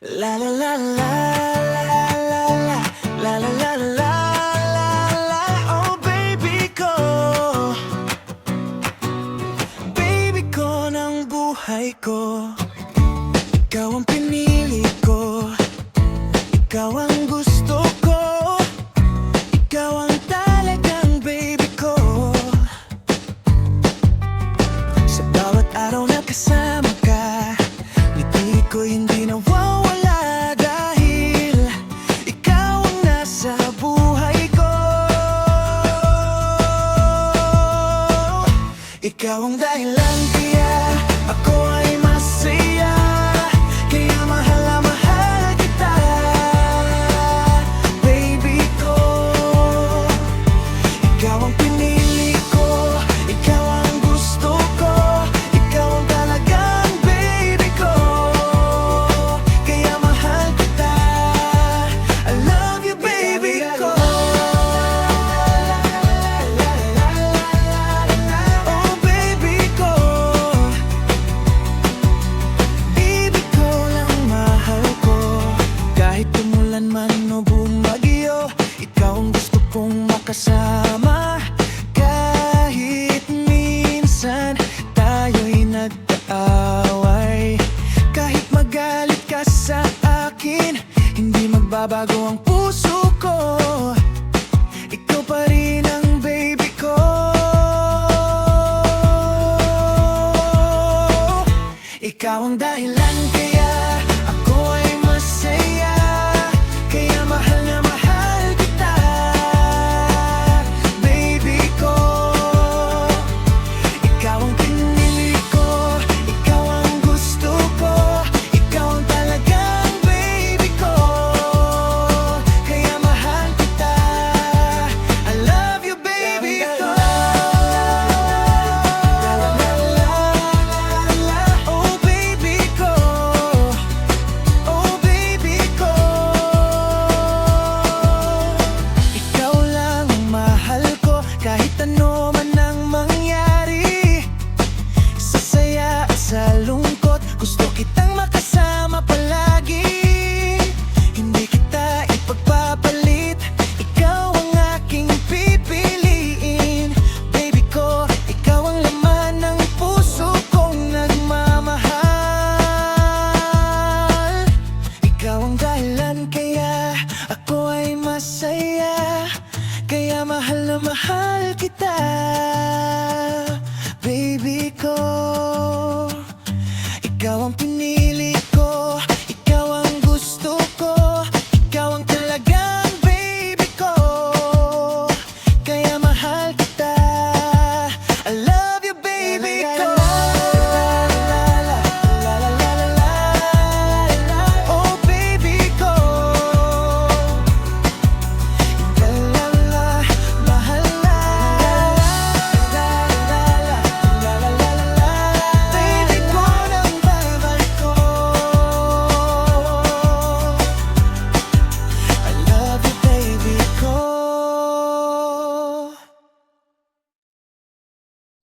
La la la la la la la la la la la, oh baby ko, baby ko ng buhay ko. Ikaw ang pinili ko, ikaw ang gusto ko, ikaw ang talagang baby ko. Sa bawat araw na kasama ka, ngiti ko hindi nawawala dahil ikaw ang nasa buhay ko. Ikaw ang dahilan kaya ako ay masaya, kaya mahal na mahal kita, baby ko. Ikaw ang pinili ko, ikaw ang gusto ko, ikaw ang talagang baby ko, kaya mahal kita. I love you baby ko. Oh baby ko, baby ko lang mahal ko. Kahit tumulan man o bumagyo, ikaw ang gusto kong makasama. Kahit minsan tayo'y nagkaaway, kahit magalit ka sa akin, hindi magbabago ang puso ko. Ikaw pa rin ang baby ko. Ikaw ang dahilan kaya ako ay masaya, kaya mahal na mahal kita, baby ko. Ikaw ang pinili ko, ikaw ang gusto ko, ikaw ang talagang baby ko, kaya mahal kita. I love you baby ko. Oh baby ko, oh baby ko. Ikaw lang ang mahal ko, kahit ano man ang mangyari, sa saya at sa lungkot, gusto kitang makasama palagi. Hindi kita ipagpapalit, ikaw ang aking pipiliin, baby ko. Ikaw ang laman ng puso kong nagmamahal. Ikaw ang dahilan kaya ako ay masaya, kaya mahal na mahal kita, baby ko. Ikaw ang pinili ko, ikaw ang gusto ko, ikaw ang talagang baby ko, kaya mahal kita. I love you baby